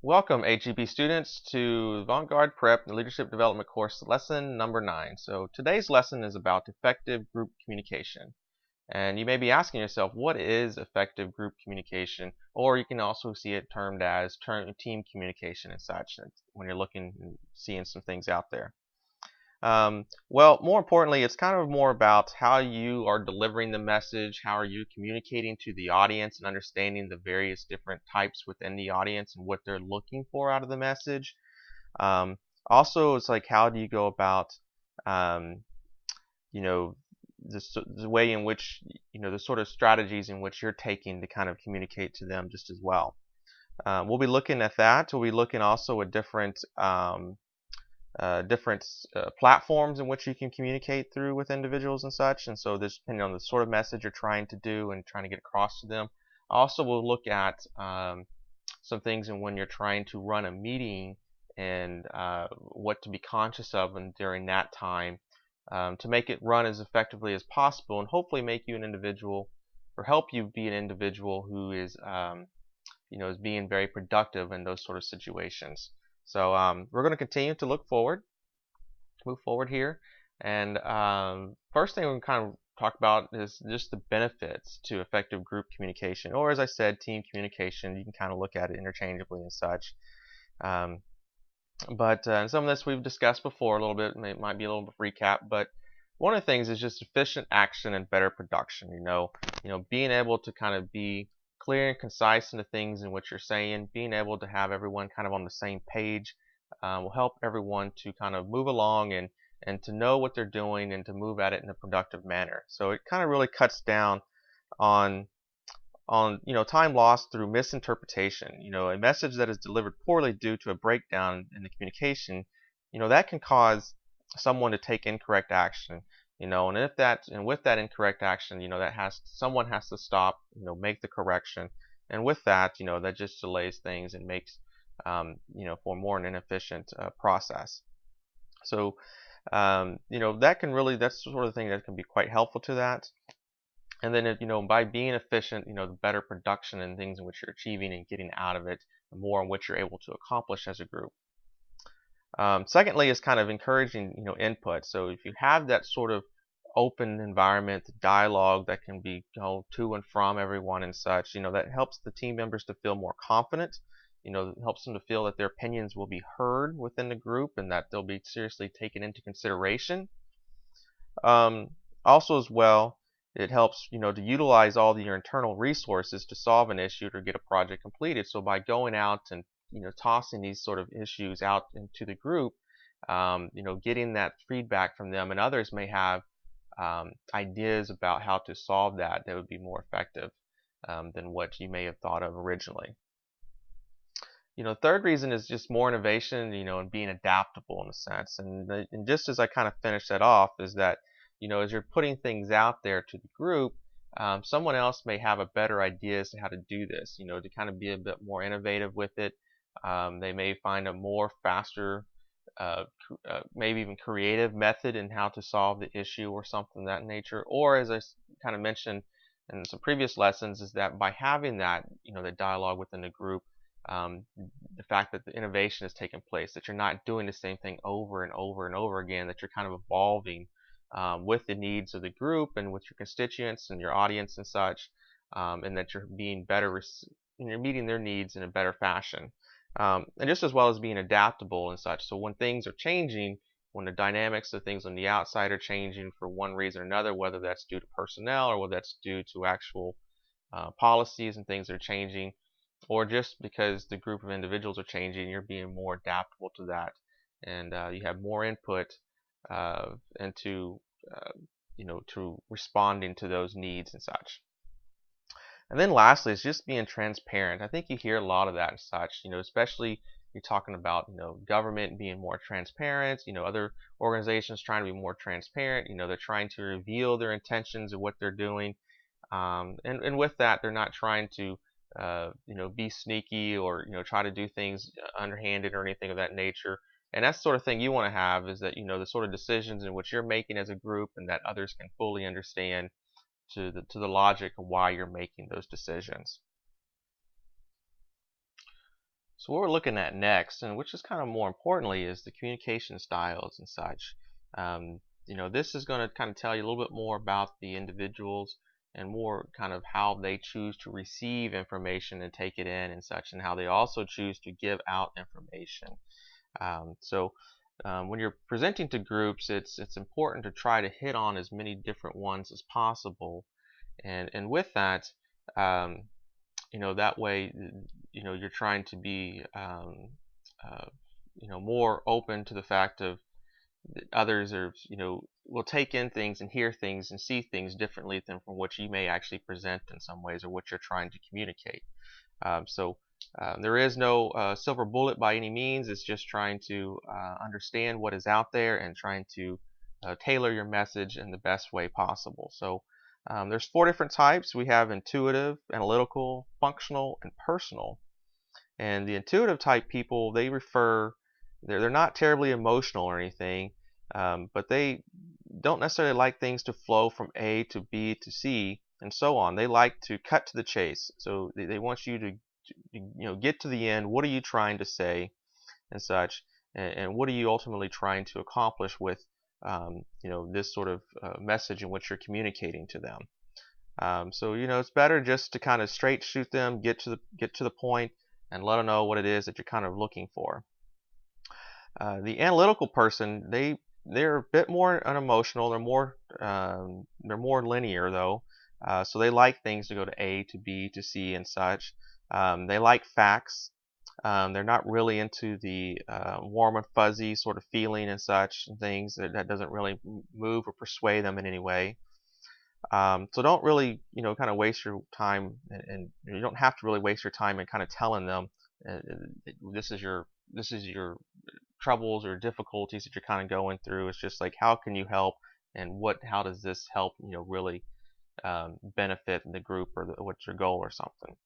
Welcome, AGP students, to Vanguard Prep the Leadership Development course, lesson number 9. So today's lesson is about effective group communication. And you may be asking yourself, what is effective group communication? Or you can also see it termed as team communication and such when you're looking and seeing some things out there. Well, more importantly, it's kind of more about how you are delivering the message, how are you communicating to the audience and understanding the various different types within the audience and what they're looking for out of the message. Um, Also, it's like how do you go about, um, you know, the way in which, the sort of strategies in which you're taking to kind of communicate to them just as well. We'll be looking at that. We'll be looking also at different platforms in which you can communicate through with individuals and such. And so this depending on the sort of message you're trying to do and trying to get across to them. Also, we'll look at some things in when you're trying to run a meeting and what to be conscious of and during that time to make it run as effectively as possible and hopefully make you an individual or help you be an individual who is being very productive in those sort of situations. So we're going to continue to move forward here. And first thing we kind of talk about is just the benefits to effective group communication, or as I said, team communication. You can kind of look at it interchangeably and such. But some of this we've discussed before a little bit. It might be a little bit recap, but one of the things is just efficient action and better production. Being able to kind of be clear and concise in the things in which you're saying, being able to have everyone kind of on the same page will help everyone to kind of move along and to know what they're doing and to move at it in a productive manner. So it kind of really cuts down on time lost through misinterpretation. A message that is delivered poorly due to a breakdown in the communication, that can cause someone to take incorrect action. And with that incorrect action, someone has to stop, make the correction, and with that, that just delays things and makes for more an inefficient process. So that's the sort of thing that can be quite helpful to that. And then, by being efficient, the better production and things in which you're achieving and getting out of it, the more in which you're able to accomplish as a group. Secondly, is kind of encouraging, input. So if you have that sort of open environment, dialogue that can be to and from everyone and such, that helps the team members to feel more confident. It helps them to feel that their opinions will be heard within the group and that they'll be seriously taken into consideration. Also, as well, it helps to utilize all your internal resources to solve an issue or get a project completed. So by going out and tossing these sort of issues out into the group, getting that feedback from them, and others may have ideas about how to solve that would be more effective than what you may have thought of originally. Third reason is just more innovation, and being adaptable in a sense. And just as I kind of finish that off is that, as you're putting things out there to the group, someone else may have a better idea as to how to do this, to kind of be a bit more innovative with it. They may find a more faster, maybe even creative method in how to solve the issue or something of that nature. Or as I kind of mentioned in some previous lessons, is that by having that, the dialogue within the group, the fact that the innovation is taking place, that you're not doing the same thing over and over and over again, that you're kind of evolving with the needs of the group and with your constituents and your audience and such, and that you're being better, you're meeting their needs in a better fashion, and just as well as being adaptable and such. So when things are changing, when the dynamics of things on the outside are changing for one reason or another, whether that's due to personnel or whether that's due to actual policies and things that are changing, or just because the group of individuals are changing, you're being more adaptable to that, and you have more input into to responding to those needs and such. And then lastly, it's just being transparent. I think you hear a lot of that and such, especially you're talking about, government being more transparent, other organizations trying to be more transparent, they're trying to reveal their intentions of what they're doing. And with that, they're not trying to, be sneaky or, try to do things underhanded or anything of that nature. And that's the sort of thing you want to have, is that, the sort of decisions in which you're making as a group and that others can fully understand to the logic of why you're making those decisions. So what we're looking at next, and which is kind of more importantly, is the communication styles and such. This is going to kind of tell you a little bit more about the individuals and more kind of how they choose to receive information and take it in and such, and how they also choose to give out information. When you're presenting to groups, it's important to try to hit on as many different ones as possible, and with that, that way, you're trying to be more open to the fact of that others are, will take in things and hear things and see things differently than from what you may actually present in some ways, or what you're trying to communicate. There is no silver bullet by any means. It's just trying to understand what is out there and trying to tailor your message in the best way possible. So there's 4 different types. We have intuitive, analytical, functional, and personal. And the intuitive type people, they're not terribly emotional or anything, but they don't necessarily like things to flow from A to B to C and so on. They like to cut to the chase. So they want you to get to the end. What are you trying to say and such, and what are you ultimately trying to accomplish with this sort of message in which you're communicating to them. It's better just to kind of straight shoot them, get to the point, and let them know what it is that you're kind of looking for. The analytical person, they're a bit more unemotional. They're more linear though, so they like things to go to A to B to C and such. They like facts. They're not really into the warm and fuzzy sort of feeling and such and things that doesn't really move or persuade them in any way. So don't really, kind of waste your time, and you don't have to really waste your time in kind of telling them this is your troubles or difficulties that you're kind of going through. It's just like, how can you help, and how does this help, really benefit the group, or what's your goal or something.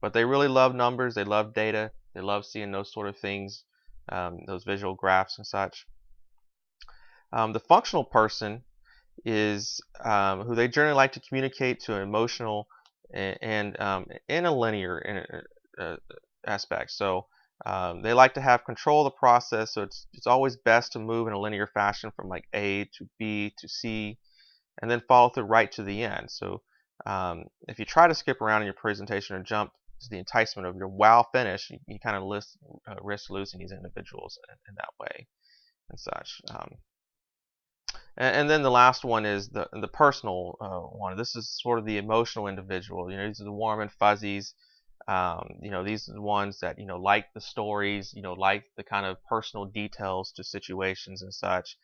But they really love numbers. They love data. They love seeing those sort of things, those visual graphs and such. The functional person is who they generally like to communicate to an emotional and in a linear aspect. So they like to have control of the process. So it's always best to move in a linear fashion from like A to B to C, and then follow through right to the end. So if you try to skip around in your presentation or jump to the enticement of your wow finish, you kind of risk losing these individuals in that way and such. And then the last one is the personal one. This is sort of the emotional individual. These are the warm and fuzzies. These are the ones that like the stories. Like the kind of personal details to situations and such.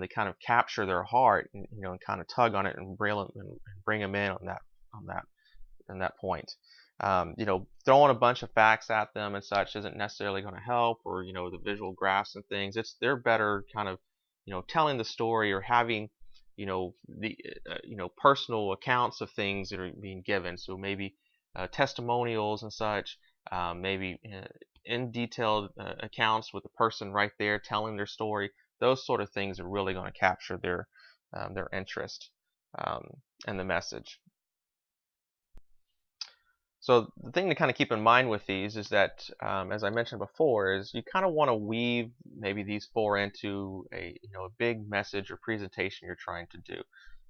They kind of capture their heart, and kind of tug on it and bring them in on that point. Throwing a bunch of facts at them and such isn't necessarily going to help, or the visual graphs and things. They're better kind of telling the story, or having the personal accounts of things that are being given. So maybe testimonials and such, maybe in detailed accounts with the person right there telling their story. Those sort of things are really going to capture their interest and the message. So the thing to kind of keep in mind with these is that, as I mentioned before, is you kind of want to weave maybe these 4 into a big message or presentation you're trying to do.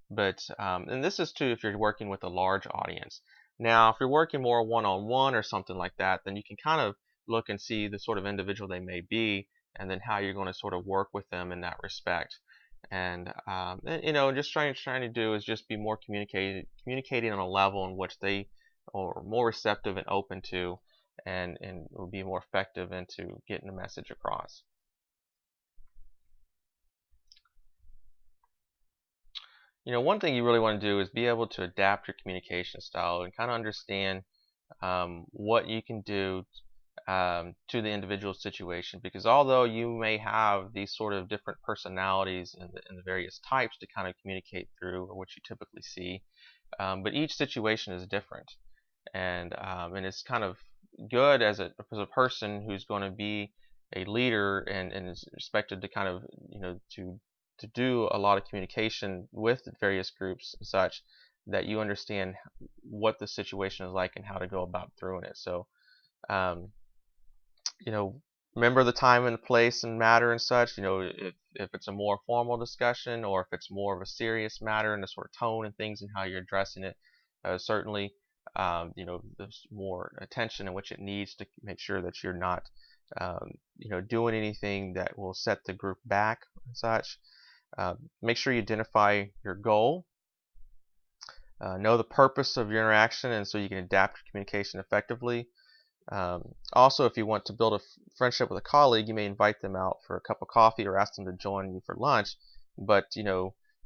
But and this is too if you're working with a large audience. Now, if you're working more one-on-one or something like that, then you can kind of look and see the sort of individual they may be, and then how you're going to sort of work with them in that respect. And just trying to do is just be more communicating on a level in which they are more receptive and open to, and will be more effective into getting the message across. One thing you really want to do is be able to adapt your communication style and kind of understand what you can do to the individual situation, because although you may have these sort of different personalities and the various types to kind of communicate through, or what you typically see, but each situation is different, and it's kind of good as a person who's going to be a leader and is expected to kind of to do a lot of communication with the various groups and such, that you understand what the situation is like and how to go about through it. So you know, remember the time and the place and matter and such. If it's a more formal discussion or if it's more of a serious matter and the sort of tone and things and how you're addressing it, certainly, there's more attention in which it needs to make sure that you're not, doing anything that will set the group back and such. Make sure you identify your goal. Know the purpose of your interaction, and so you can adapt your communication effectively. Also, if you want to build a friendship with a colleague, you may invite them out for a cup of coffee or ask them to join you for lunch. But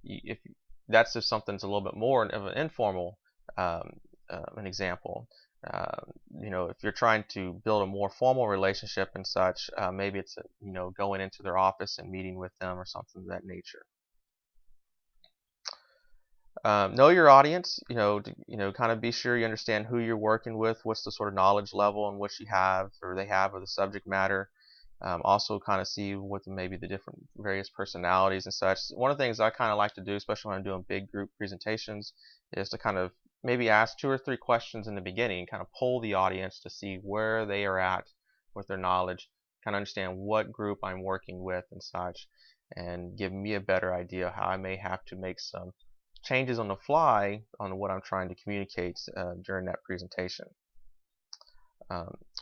if that's just something that's a little bit more of an informal an example. If you're trying to build a more formal relationship and such, maybe it's going into their office and meeting with them or something of that nature. Know your audience. Kind of be sure you understand who you're working with, what's the sort of knowledge level in which you have or they have of the subject matter. Also, kind of see what maybe the different various personalities and such. One of the things I kind of like to do, especially when I'm doing big group presentations, is to kind of maybe ask 2 or 3 questions in the beginning, kind of poll the audience to see where they are at with their knowledge, kind of understand what group I'm working with and such, and give me a better idea how I may have to make some changes on the fly on what I'm trying to communicate during that presentation.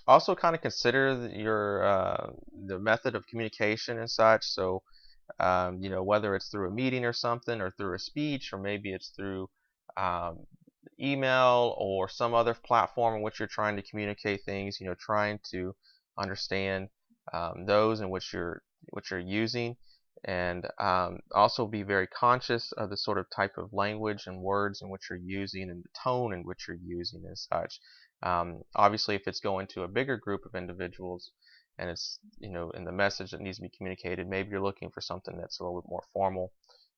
Also, kind of consider the method of communication and such. So, whether it's through a meeting or something, or through a speech, or maybe it's through email or some other platform in which you're trying to communicate things. Trying to understand those in which you're using, and also be very conscious of the sort of type of language and words in which you're using and the tone in which you're using and such. Obviously, if it's going to a bigger group of individuals and it's in the message that needs to be communicated, maybe you're looking for something that's a little bit more formal.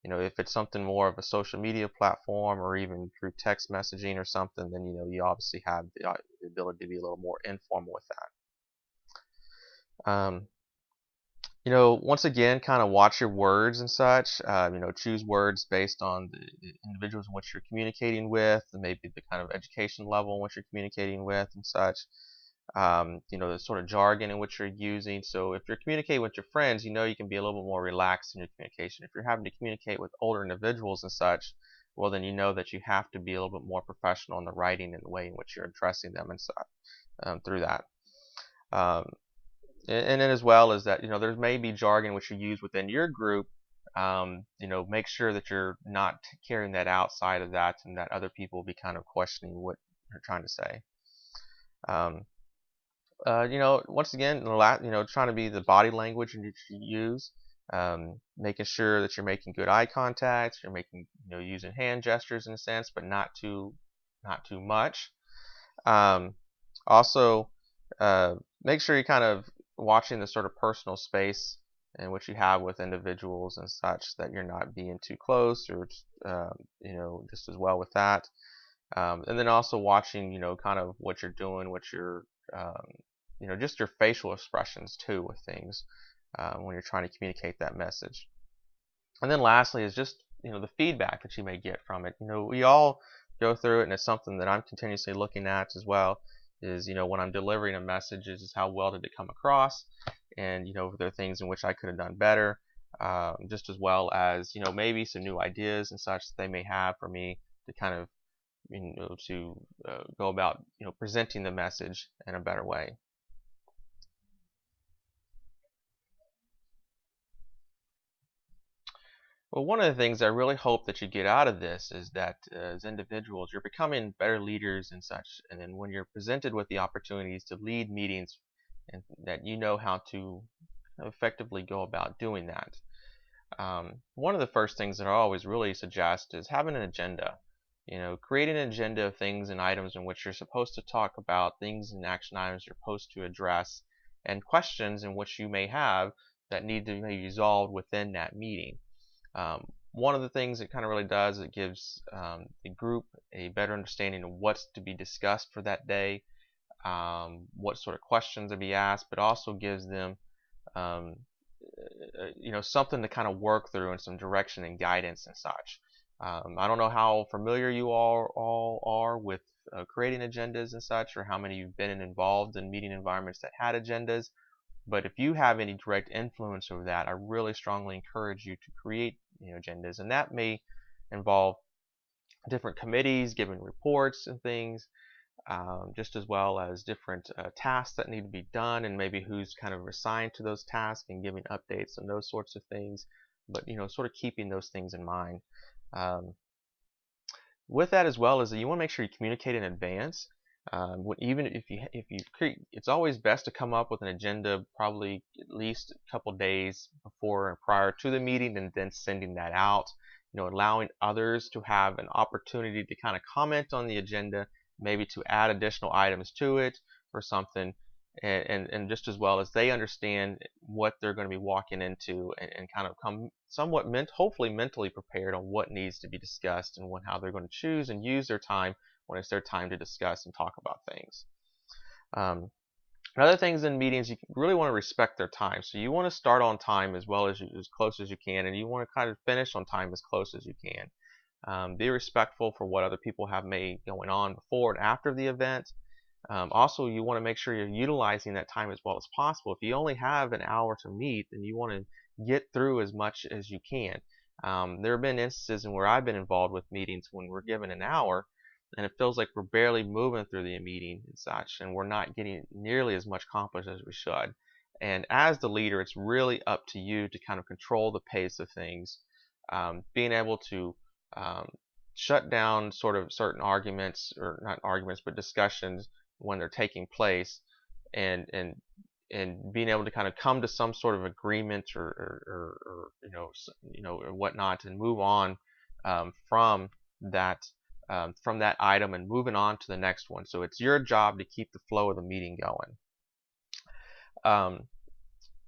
If it's something more of a social media platform or even through text messaging or something, then you obviously have the ability to be a little more informal with that. Once again, kind of watch your words and such. Choose words based on the individuals in which you're communicating with, and maybe the kind of education level in which you're communicating with and such. The sort of jargon in which you're using. So if you're communicating with your friends, you can be a little bit more relaxed in your communication. If you're having to communicate with older individuals and such, well, then you know that you have to be a little bit more professional in the writing and the way in which you're addressing them and such through that. And then as well as that, there may be jargon which you use within your group. Make sure that you're not carrying that outside of that, and that other people will be kind of questioning what you're trying to say. Once again, trying to be the body language that you use, making sure that you're making good eye contact, you're making, using hand gestures in a sense, but not too much. Also, make sure you kind of watching the sort of personal space in which you have with individuals and such, that you're not being too close or just as well with that. And then also watching kind of what you're doing, what you're just your facial expressions too with things when you're trying to communicate that message. And then lastly is just the feedback that you may get from it. We all go through it, and it's something that I'm continuously looking at as well. Is when I'm delivering a message, is how well did it come across, and if there are things in which I could have done better, just as well as maybe some new ideas and such that they may have for me to kind of to go about presenting the message in a better way. Well, one of the things I really hope that you get out of this is that as individuals, you're becoming better leaders and such. And then when you're presented with the opportunities to lead meetings, and that how to effectively go about doing that. One of the first things that I always really suggest is having an agenda. Creating an agenda of things and items in which you're supposed to talk about, things and action items you're supposed to address, and questions in which you may have that need to be resolved within that meeting. One of the things it kind of really does, it gives the group a better understanding of what's to be discussed for that day, what sort of questions to be asked, but also gives them something to kind of work through and some direction and guidance and such. I don't know how familiar you all are with creating agendas and such, or how many you've been involved in meeting environments that had agendas. But if you have any direct influence over that, I really strongly encourage you to create agendas, and that may involve different committees giving reports and things, just as well as different tasks that need to be done, and maybe who's kind of assigned to those tasks and giving updates and those sorts of things. But sort of keeping those things in mind. With that as well is that you want to make sure you communicate in advance. Even if you create, it's always best to come up with an agenda probably at least a couple days before and prior to the meeting, and then sending that out. Allowing others to have an opportunity to kind of comment on the agenda, maybe to add additional items to it or something, and just as well as they understand what they're going to be walking into, and kind of come somewhat hopefully mentally prepared on what needs to be discussed and how they're going to choose and use their time when it's their time to discuss and talk about things. Other things in meetings, you really want to respect their time. So you want to start on time as close as you can, and you want to kind of finish on time as close as you can. Be respectful for what other people have made going on before and after the event. Also, you want to make sure you're utilizing that time as well as possible. If you only have an hour to meet, then you want to get through as much as you can. There have been instances where I've been involved with meetings when we're given an hour, and it feels like we're barely moving through the meeting and such, and we're not getting nearly as much accomplished as we should. And as the leader, it's really up to you to kind of control the pace of things, being able to shut down sort of certain arguments, or not arguments, but discussions when they're taking place, and being able to kind of come to some sort of agreement, or whatnot, and move on from that item and moving on to the next one. So it's your job to keep the flow of the meeting going.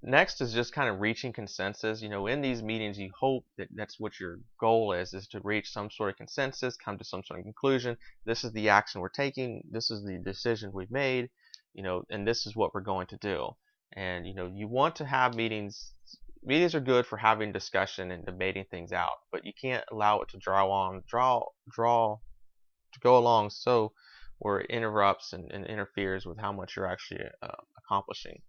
Next is just kind of reaching consensus. In these meetings, you hope that that's what your goal is to reach some sort of consensus, come to some sort of conclusion. This is the action we're taking. This is the decision we've made, and this is what we're going to do. And, you want to have meetings. Meetings are good for having discussion and debating things out, but you can't allow it to go along so where it interrupts and interferes with how much you're actually accomplishing.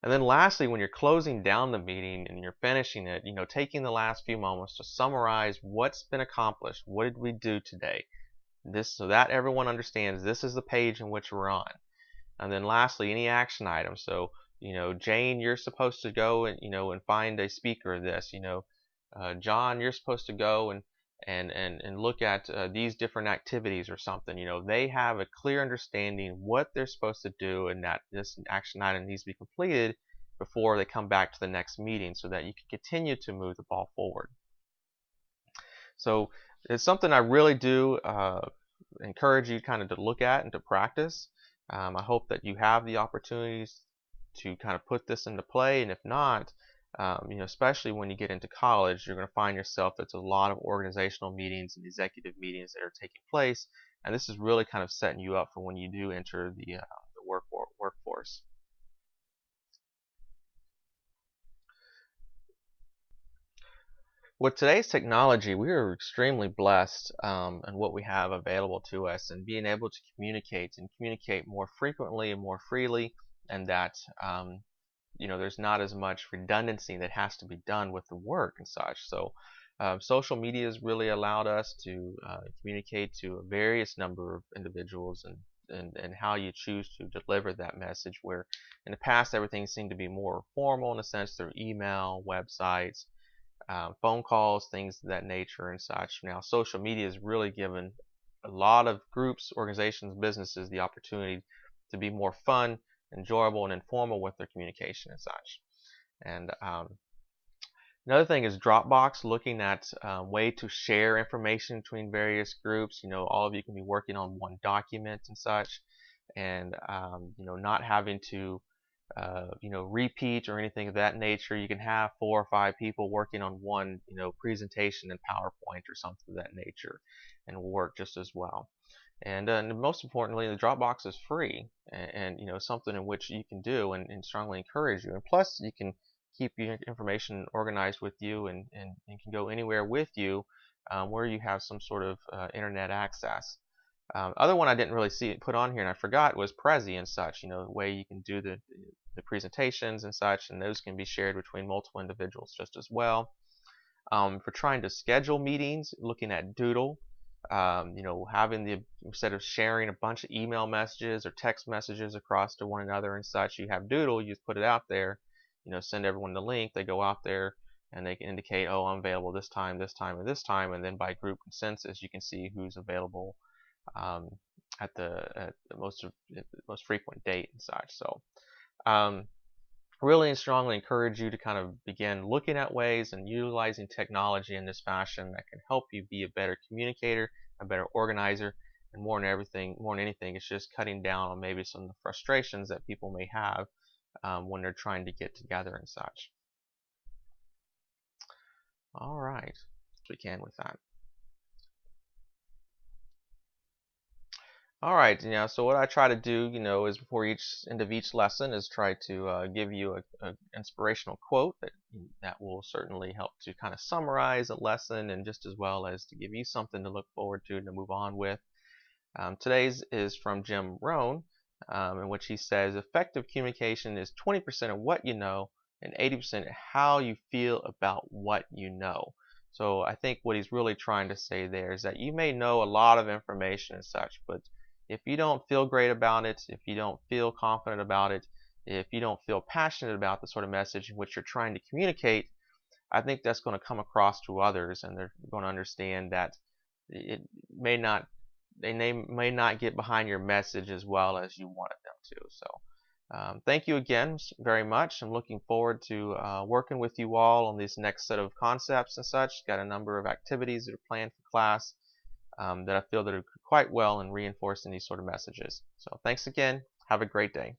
And then lastly, when you're closing down the meeting and you're finishing it, taking the last few moments to summarize what's been accomplished. What did we do today? So that everyone understands this is the page in which we're on. And then lastly, any action items. So, Jane, you're supposed to go and and find a speaker of this. John, you're supposed to go and look at these different activities or something. They have a clear understanding what they're supposed to do, and that this action item needs to be completed before they come back to the next meeting, so that you can continue to move the ball forward. So it's something I really do encourage you kind of to look at and to practice. I hope that you have the opportunities to kind of put this into play, and if not, especially when you get into college, you're going to find yourself that's a lot of organizational meetings and executive meetings that are taking place, and this is really kind of setting you up for when you do enter the workforce. With today's technology, we are extremely blessed in what we have available to us, and being able to communicate more frequently and more freely, and that there's not as much redundancy that has to be done with the work and such. So social media has really allowed us to communicate to a various number of individuals, and how you choose to deliver that message, where in the past everything seemed to be more formal in a sense through email, websites, phone calls, things of that nature and such. Now social media has really given a lot of groups, organizations, businesses the opportunity to be more fun, enjoyable, and informal with their communication and such. And another thing is Dropbox, looking at way to share information between various groups. All of you can be working on one document and such, and not having to repeat or anything of that nature. You can have 4 or 5 people working on one presentation in PowerPoint or something of that nature, and will work just as well. And most importantly, the Dropbox is free, and something in which you can do, and strongly encourage you. And plus, you can keep your information organized with you, and can go anywhere with you where you have some sort of internet access. Other one I didn't really see it put on here and I forgot was Prezi and such. The way you can do the presentations and such, and those can be shared between multiple individuals just as well. For trying to schedule meetings, looking at Doodle, having instead of sharing a bunch of email messages or text messages across to one another and such, you have Doodle, you just put it out there, send everyone the link, they go out there and they can indicate, oh, I'm available this time, and this time, and then by group consensus, you can see who's available um, at the most frequent date and such. So, um, really and strongly encourage you to kind of begin looking at ways and utilizing technology in this fashion that can help you be a better communicator, a better organizer, and more than anything, it's just cutting down on maybe some of the frustrations that people may have when they're trying to get together and such. All right, we can with that. All right, so what I try to do, is before each end of each lesson is try to give you a inspirational quote that will certainly help to kind of summarize a lesson and just as well as to give you something to look forward to and to move on with. Today's is from Jim Rohn, in which he says, effective communication is 20% of what you know and 80% how you feel about what you know. So I think what he's really trying to say there is that you may know a lot of information and such, but if you don't feel great about it, if you don't feel confident about it, if you don't feel passionate about the sort of message in which you're trying to communicate, I think that's going to come across to others, and they're going to understand that it may not they may not get behind your message as well as you wanted them to. So thank you again very much. I'm looking forward to working with you all on this next set of concepts and such. Got a number of activities that are planned for class that I feel that are quite well in reinforcing these sort of messages. So thanks again. Have a great day.